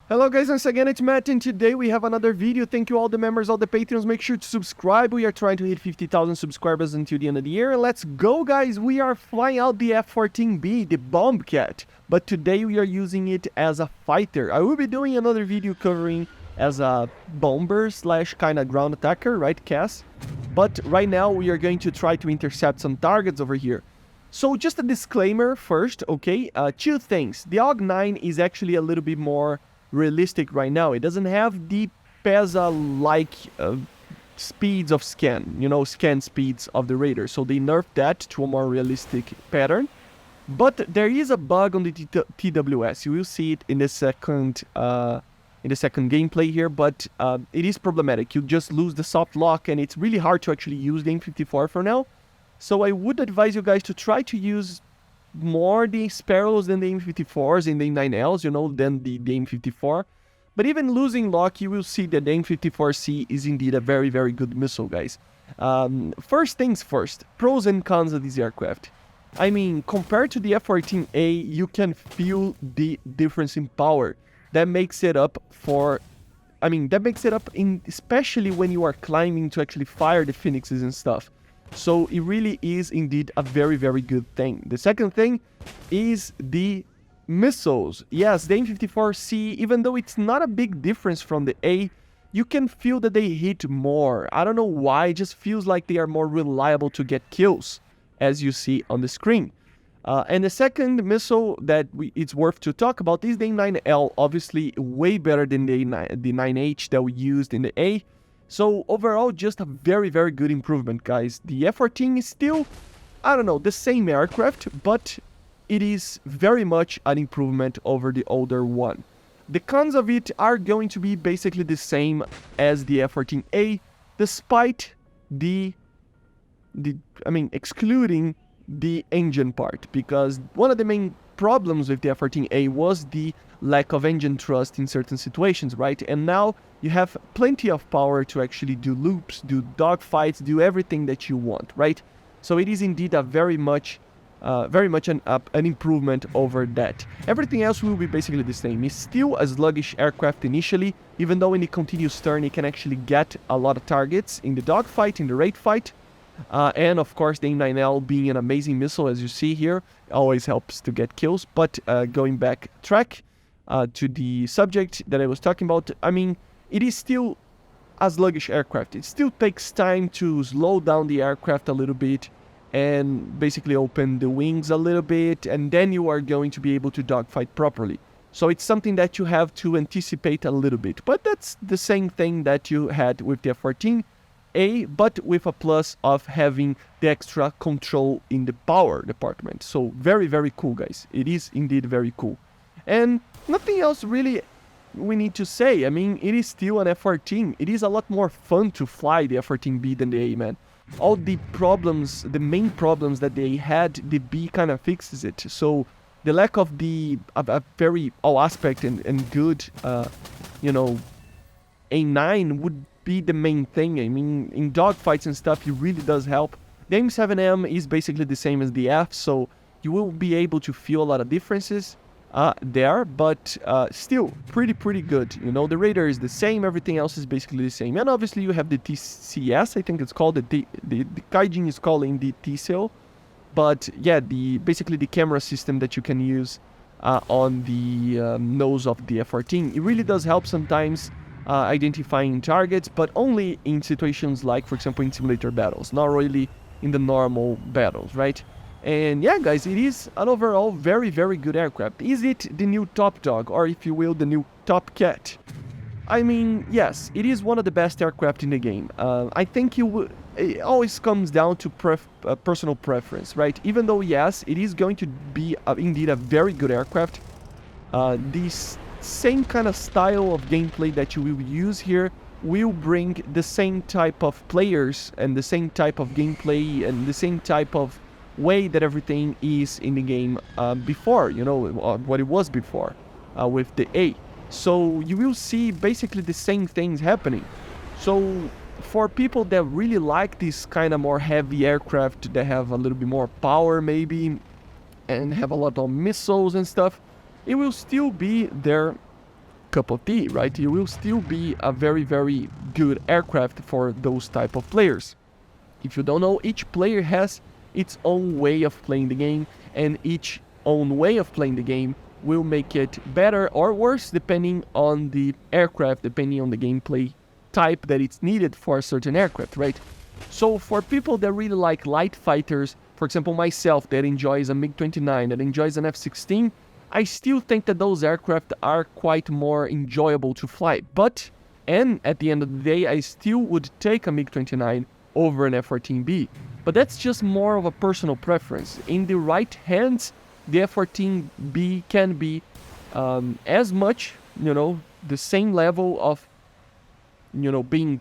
Hello guys, once again it's Matt, and today we have another video. Thank you all the members, all the patrons. Make sure to subscribe. We are trying to hit 50,000 subscribers until the end of the year. Let's go guys, we are flying out the F-14B, the TOMCAT. But today we are using it as a fighter. I will be doing another video covering as a bomber slash kind of ground attacker, right, Cass? But right now we are going to try to intercept some targets over here. So just a disclaimer first, okay? Two things. The AUG-9 is actually a little bit more realistic right now. It doesn't have the PESA-like speeds of scan, scan speeds of the radar. So they nerfed that to a more realistic pattern. But there is a bug on the TWS. You will see it in the second gameplay here, but it is problematic. You just lose the soft lock, and it's really hard to actually use the M54 for now. So I would advise you guys to try to use more the Sparrows than the M54s and the 9Ls, than the M54. But even losing lock, you will see that the M54C is indeed a very, very good missile, guys. First things first, pros and cons of this aircraft. I mean, compared to the F-14A, you can feel the difference in power. That makes it up especially when you are climbing to actually fire the Phoenixes and stuff. So it really is indeed a very, very good thing. The second thing is the missiles. Yes, the M54C, even though it's not a big difference from the A, you can feel that they hit more. I don't know why, it just feels like they are more reliable to get kills, as you see on the screen. And the second missile that it's worth to talk about is the A9L, obviously way better than the 9H that we used in the A. So overall, just a very, very good improvement, guys. The F-14 is still, I don't know, the same aircraft, but it is very much an improvement over the older one. The cons of it are going to be basically the same as the F-14A, despite excluding the engine part, because one of the main problems with the F-14A was the lack of engine thrust in certain situations, right? And now you have plenty of power to actually do loops, do dogfights, do everything that you want, right? So it is indeed a very much an improvement over that. Everything else will be basically the same. It's still a sluggish aircraft initially, even though in the continuous turn it can actually get a lot of targets in the dogfight, in the raid fight. And of course the A9L being an amazing missile, as you see here, always helps to get kills. But going back track to the subject that I was talking about, I mean, it is still a sluggish aircraft. It still takes time to slow down the aircraft a little bit and basically open the wings a little bit, and then you are going to be able to dogfight properly. So it's something that you have to anticipate a little bit. But that's the same thing that you had with the F-14A, but with a plus of having the extra control in the power department. So very, very cool, guys. It is indeed very cool. And nothing else really we need to say. I mean, it is still an F-14. It is a lot more fun to fly the F-14B than the A, man. All the problems, the main problems that they had, the B kind of fixes it. So the lack of a very all aspect and good, A9 would be the main thing. I mean, in dogfights and stuff, it really does help. The M7M is basically the same as the F, so you will be able to feel a lot of differences there, but still pretty good. The radar is the same, everything else is basically the same. And obviously you have the TCS, I think it's called, the Kaijin is calling the TCL. But yeah, basically the camera system that you can use on the nose of the F-14, it really does help sometimes identifying targets, but only in situations like, for example, in simulator battles, not really in the normal battles, right? And yeah, guys, it is an overall very, very good aircraft. Is it the new top dog, or if you will, the new TOMCAT? I mean, yes, it is one of the best aircraft in the game. I think it always comes down to personal preference, right? Even though, yes, it is going to be indeed a very good aircraft, this same kind of style of gameplay that you will use here will bring the same type of players and the same type of gameplay and the same type of way that everything is in the game before, what it was before with the A. So you will see basically the same things happening. So for people that really like this kind of more heavy aircraft that have a little bit more power maybe and have a lot of missiles and stuff, it will still be there cup of tea, right? It will still be a very, very good aircraft for those type of players. If you don't know, each player has its own way of playing the game, and each own way of playing the game will make it better or worse depending on the aircraft, depending on the gameplay type that it's needed for a certain aircraft, right? So for people that really like light fighters, for example myself that enjoys a MiG-29, that enjoys an F-16, I still think that those aircraft are quite more enjoyable to fly. And at the end of the day, I still would take a MiG-29 over an F-14B. But that's just more of a personal preference. In the right hands, the F-14B can be as much, the same level of, being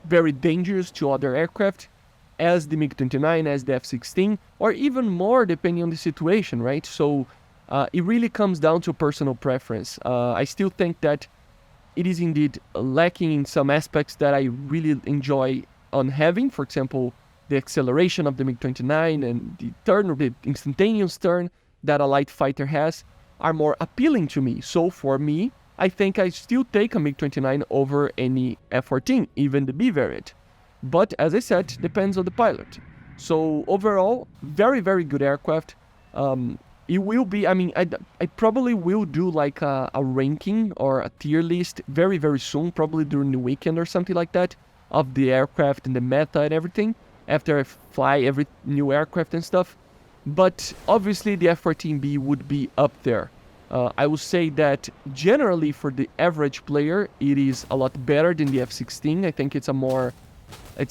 very dangerous to other aircraft as the MiG-29, as the F-16, or even more depending on the situation, right? So it really comes down to personal preference. I still think that it is indeed lacking in some aspects that I really enjoy on having. For example, the acceleration of the MiG-29 and the turn, or the instantaneous turn that a light fighter has are more appealing to me. So for me, I think I still take a MiG-29 over any F-14, even the B variant. But as I said, depends on the pilot. So overall, very, very good aircraft. It will be, I probably will do like a ranking or a tier list very, very soon, probably during the weekend or something like that, of the aircraft and the meta and everything, after I fly every new aircraft and stuff. But obviously the F-14B would be up there. I would say that generally for the average player, it is a lot better than the F-16. I think it's a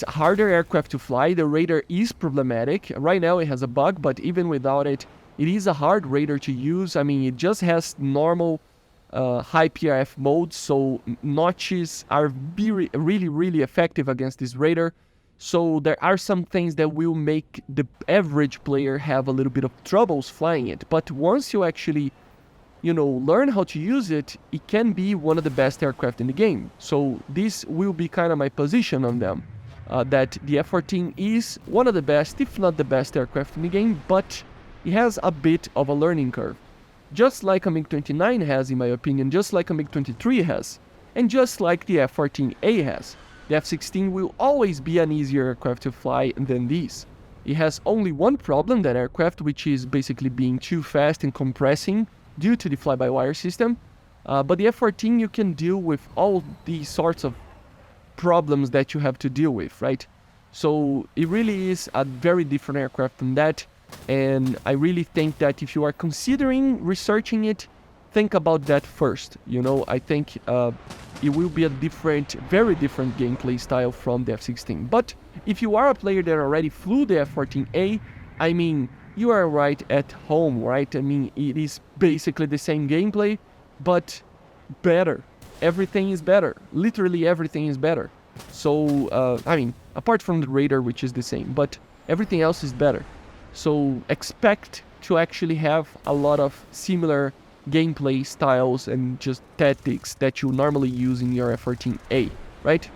harder aircraft to fly. The radar is problematic. Right now it has a bug, but even without it, it is a hard radar to use. It just has normal high PRF mode, so notches are really, really effective against this radar. So there are some things that will make the average player have a little bit of troubles flying it. But once you actually, learn how to use it, it can be one of the best aircraft in the game. So this will be kind of my position on them. That the F-14 is one of the best, if not the best aircraft in the game, but it has a bit of a learning curve. Just like a MiG-29 has, in my opinion, just like a MiG-23 has, and just like the F-14A has. The F-16 will always be an easier aircraft to fly than these. It has only one problem, that aircraft, which is basically being too fast and compressing due to the fly-by-wire system. But the F-14, you can deal with all these sorts of problems that you have to deal with, right? So it really is a very different aircraft from that. And I really think that if you are considering researching it, think about that first. I think it will be a very different gameplay style from the F-16. But if you are a player that already flew the F-14A, you are right at home, right? It is basically the same gameplay, but better. Everything is better. Literally everything is better. So, apart from the radar, which is the same, but everything else is better. So expect to actually have a lot of similar gameplay styles and just tactics that you normally use in your F-14A, right?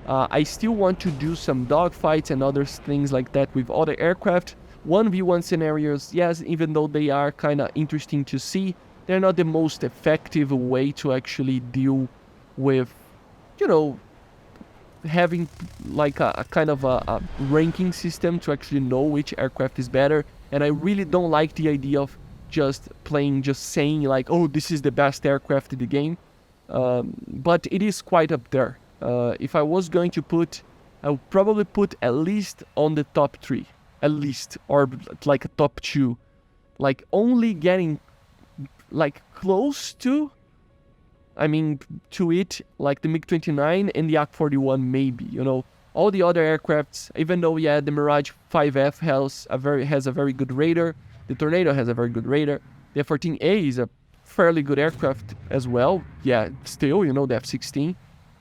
I still want to do some dogfights and other things like that with other aircraft. 1v1 scenarios, yes, even though they are kind of interesting to see, they're not the most effective way to actually deal with, having like a kind of a ranking system to actually know which aircraft is better. And I really don't like the idea of just saying like, oh, this is the best aircraft in the game. But it is quite up there. If I was going to I would probably put at least on the top 3, at least, or like a top 2, like only getting like close to, to it, like the MiG-29 and the AK-41 maybe, All the other aircrafts, even though, yeah, the Mirage 5F has a very good radar, the Tornado has a very good radar, the F-14A is a fairly good aircraft as well, yeah, still, the F-16,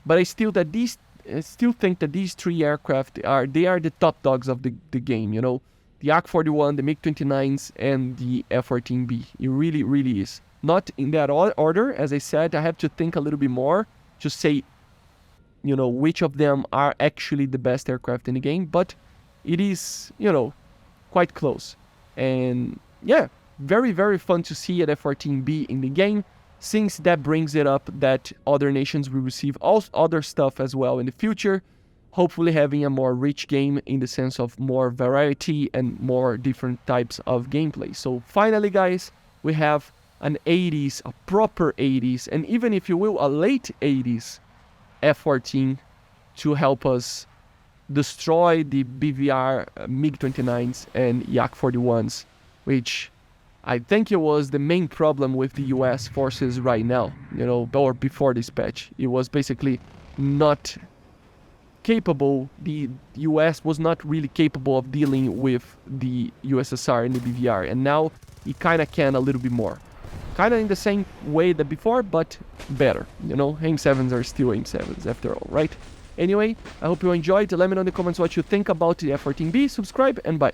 but I still think that these 3 aircraft are the top dogs of the game, the AK-41, the MiG-29s, and the F-14B. It really, really is. Not in that order, as I said. I have to think a little bit more to say, which of them are actually the best aircraft in the game. But it is, quite close. And yeah, very, very fun to see an F-14B in the game. since that brings it up that other nations will receive all other stuff as well in the future, hopefully having a more rich game in the sense of more variety and more different types of gameplay. So finally, guys, we have an 80s, a proper 80s, and even if you will, a late 80s F-14 to help us destroy the BVR MiG-29s and Yak-41s, which I think it was the main problem with the US forces right now, you know, or before this patch. It was basically not capable, the US was not really capable of dealing with the USSR and the BVR, and now it kind of can a little bit more. Kind of in the same way that before, but better, you know, AIM-7s are still AIM-7s after all, right? Anyway, I hope you enjoyed. Let me know in the comments what you think about the F-14B, subscribe, and bye.